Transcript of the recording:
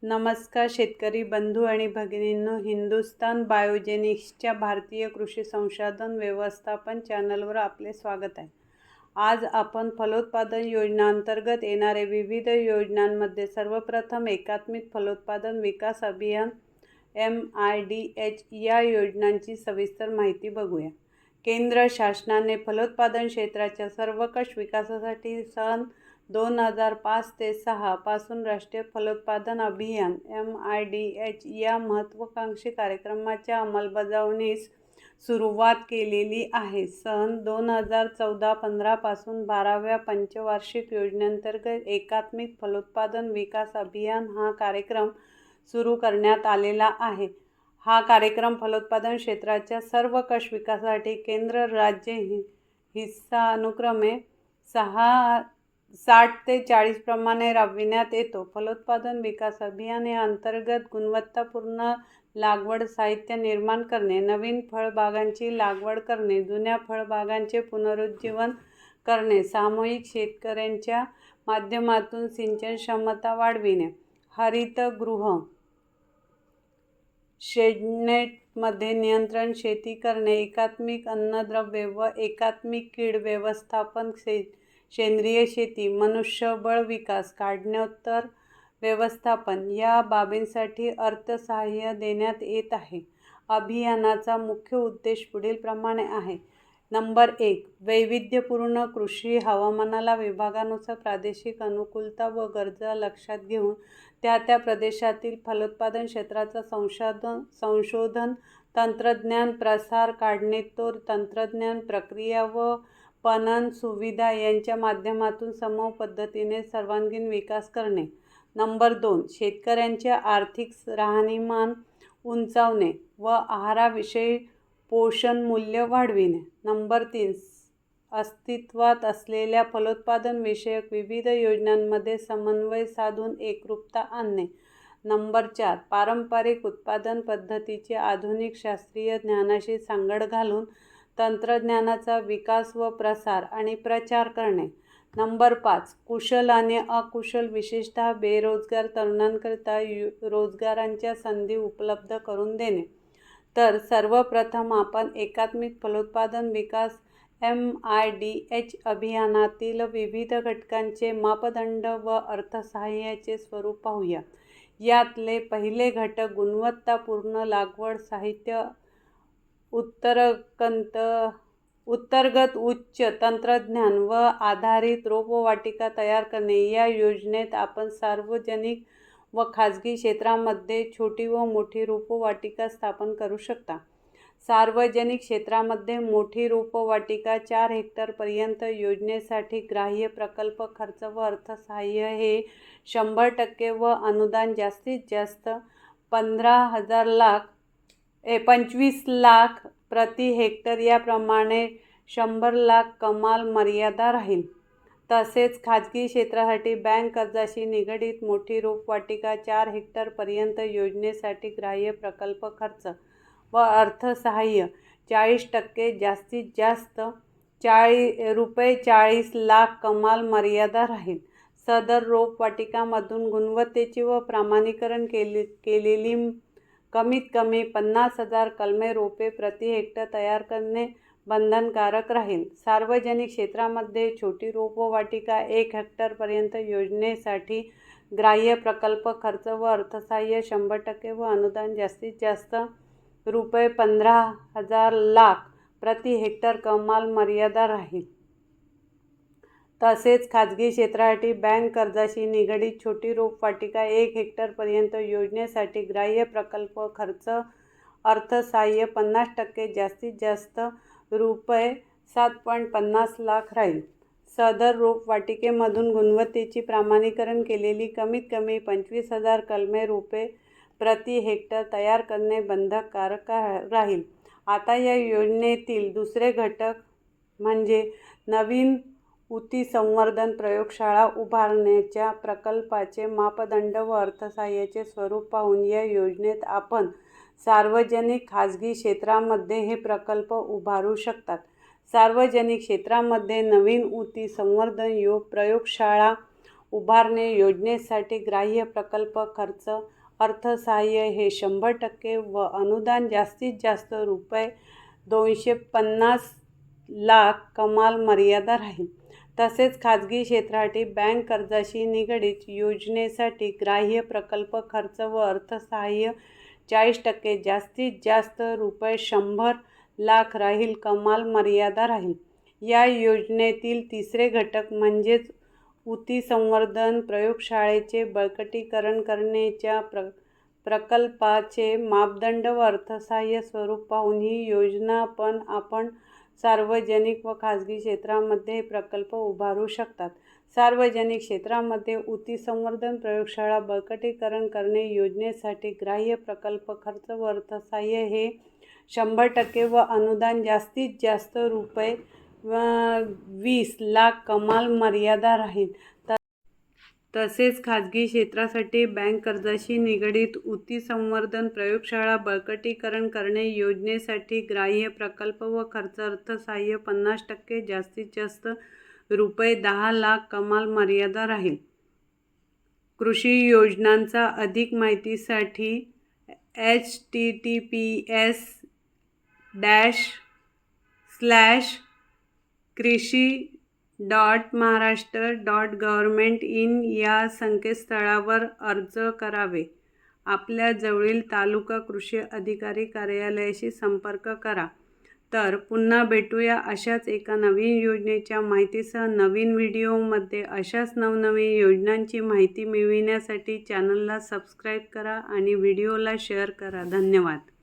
नमस्कार शेतकरी बंधू आणि भगिनींनो, हिंदुस्तान बायोजेनिक्सच्या भारतीय कृषी संशोधन व्यवस्थापन चॅनलवर आपले स्वागत आहे। आज आपण फलोत्पादन योजनांतर्गत येणारे विविध योजनांमध्ये सर्वप्रथम एकात्मिक फलोत्पादन विकास अभियान MIDH या योजनांची सविस्तर माहिती बघूया। केंद्र शासनाने फलोत्पादन क्षेत्राच्या सर्वकष विकासासाठी सन 2005 ते 6 पासून राष्ट्रीय फलोत्पादन अभियान MIDH या महत्त्वाकांक्षी कार्यक्रमाच्या अंमलबजावणीस सुरुवात केलेली आहे। सन 2014-15 पासून 12व्या पंचवार्षिक योजनेअंतर्गत एकात्मिक फलोत्पादन विकास अभियान हा कार्यक्रम सुरू करण्यात आलेला आहे। हा कार्यक्रम फलोत्पादन क्षेत्राच्या सर्वकष विकासासाठी केंद्र राज्य हिस्सा अनुक्रमे 60 ते 40 प्रमाणे राबविण्यात येतो। फलोत्पादन विकास अभियान या अंतर्गत गुणवत्तापूर्ण लागवड साहित्य निर्माण करणे, नवीन फळबागांची लागवड करणे, जुन्या फळबागांचे पुनरुज्जीवन करणे, सामूहिक शेतकऱ्यांच्या माध्यमातून सिंचन क्षमता वाढविणे, हरितगृह शेडनेटमध्ये नियंत्रण शेती करणे, एकात्मिक अन्नद्रव्य व एकात्मिक कीड व्यवस्थापन, सेंद्रिय शेती, मनुष्यबळ विकास, काढणोत्तर व्यवस्थापन या बाबींसाठी अर्थसहाय्य देण्यात येत आहे। अभियानाचा मुख्य उद्देश पुढीलप्रमाणे आहे। नंबर 1, वैविध्यपूर्ण कृषी हवामानाला विभागानुसार प्रादेशिक अनुकूलता व गरजा लक्षात घेऊन त्या प्रदेशातील फलोत्पादन क्षेत्राचा संशोधन, तंत्रज्ञान प्रसार, काढणीतोड तंत्रज्ञान, प्रक्रिया व पणन सुविधा यांच्या माध्यमातून समूह पद्धतीने सर्वांगीण विकास करणे। नंबर 2, शेतकऱ्यांचे आर्थिक राहणीमान उंचावणे व आहाराविषयी पोषण मूल्य वाढविणे। नंबर 3, अस्तित्वात असलेल्या फलोत्पादन विषयक विविध योजनांमध्ये समन्वय साधून एकरूपता आणणे। नंबर 4, पारंपरिक उत्पादन पद्धतीची आधुनिक शास्त्रीय ज्ञानाशी सांगड घालून तंत्रज्ञानाचा विकास व प्रसार आणि प्रचार करणे। नंबर 5, कुशल आणि अकुशल विशेषतः बेरोजगार तरुणांकरिता रोजगारांच्या संधी उपलब्ध करून देणे। तर सर्वप्रथम आपण एकात्मिक फलोत्पादन विकास MIDH अभियानातील विविध घटकांचे मापदंड व अर्थसहाय्याचे स्वरूप पाहूया। यातले पहिले घटक गुणवत्तापूर्ण लागवड साहित्य उत्तरगत उच्च तंत्रज्ञान व आधारित रोपवाटिका तयार करणे। या योजनेत आपण सार्वजनिक व खाजगी क्षेत्रामध्ये छोटी व मोठी रोपवाटिका स्थापन करू शकता। सार्वजनिक क्षेत्रामध्ये मोठी रोपवाटिका 4 हेक्टरपर्यंत योजनेसाठी ग्राह्य प्रकल्प खर्च व अर्थसहाय्य हे 100% व अनुदान जास्तीत जास्त 25 लाख प्रति हेक्टर याप्रमाणे 100 लाख कमाल मर्यादा राहील। तसेच खाजगी क्षेत्रासाठी बँक कर्जाशी निगडीत मोठी रोपवाटिका 4 हेक्टरपर्यंत योजनेसाठी ग्राह्य प्रकल्प खर्च व अर्थसहाय्य 40% जास्तीत जास्त ₹40 लाख कमाल मर्यादा राहील। सदर रोपवाटिकांमधून गुणवत्तेची व प्रमाणीकरण केलेली कमीत कमी 50,000 कलमे रोपे प्रति हेक्टर तयार करणे बंधनकारक राहील। सार्वजनिक क्षेत्रामध्ये छोटी रोपवाटिका 1 हेक्टरपर्यंत योजनेसाठी ग्राह्य प्रकल्प खर्च व अर्थसहाय्य 100% व अनुदान जास्तीत जास्त ₹15,000 लाख प्रति हेक्टर कमाल मर्यादा राहील। तसेच खाजगी क्षेत्रासाठी बँक कर्जाशी निगडीत छोटी रोपवाटिका 1 हेक्टरपर्यंत योजनेसाठी ग्राह्य प्रकल्प खर्च अर्थसहाय्य 50% जास्तीत जास्त ₹7.50 लाख राहील। सदर रोपवाटिकेमधून गुणवत्तेची प्रमाणीकरण केलेली कमीत कमी 25,000 कलमे रोपे प्रति हेक्टर तयार करणे बंधनकारक राहील। आता या योजनेतील दुसरे घटक म्हणजे नवीन ऊती संवर्धन प्रयोगशाळा उभारण्याच्या प्रकल्पाचे मापदंड व अर्थसहाय्याचे स्वरूप पाहून या योजनेत आपण सार्वजनिक खाजगी क्षेत्रामध्ये हे प्रकल्प उभारू शकतात। सार्वजनिक क्षेत्रामध्ये नवीन ऊती संवर्धन प्रयोगशाळा उभारणे योजनेसाठी ग्राह्य प्रकल्प खर्च अर्थसहाय्य हे 100% व अनुदान जास्तीत जास्त ₹250 लाख कमाल मर्यादा राहील. तसेच खाजगी क्षेत्रासाठी बँक कर्जाशी निगडीत योजनेसाठी ग्राह्य प्रकल्प खर्च व अर्थसहाय्य 40% जास्तीत जास्त ₹100 लाख राहील कमाल मर्यादा राहील. या योजनेतील तिसरे घटक म्हणजेच ऊती संवर्धन प्रयोगशाळेचे बळकटीकरण करण्याच्या प्रकल्पाचे मापदंड व अर्थसहाय्य स्वरूप पाहून ही योजना आपण सार्वजनिक व खाजगी क्षेत्रामध्ये प्रकल्प उभारू शकतात. सार्वजनिक क्षेत्रामध्ये ऊती संवर्धन प्रयोगशाळा बळकटीकरण करणे योजनेसाठी ग्राह्य प्रकल्प खर्च व अर्थसहाय्य हे 100% व अनुदान जास्तीत जास्त ₹20 लाख कमाल मर्यादा राहील. तसेच खाजगी क्षेत्रासाठी बँक कर्जाशी निगडीत ऊती संवर्धन प्रयोगशाळा बळकटीकरण करणे योजनेसाठी ग्राह्य प्रकल्प व खर्च अर्थसहाय्य 50% जास्तीत जास्त ₹10 लाख कमाल मर्यादा राहील. कृषी योजनांचा अधिक माहितीसाठी https://krishi.maharashtra.government.in या संकेतस्थळावर अर्ज करावे. आपल्या जवळील तालुका कृषी अधिकारी कार्यालयाशी संपर्क करा. तर पुन्हा भेटूया अशाच एका नवीन योजनेच्या माहितीसह नवीन व्हिडिओमध्ये. अशाच नवनवीन योजनांची माहिती मिळविण्यासाठी चॅनलला सबस्क्राईब करा आणि व्हिडिओला शेअर करा. धन्यवाद.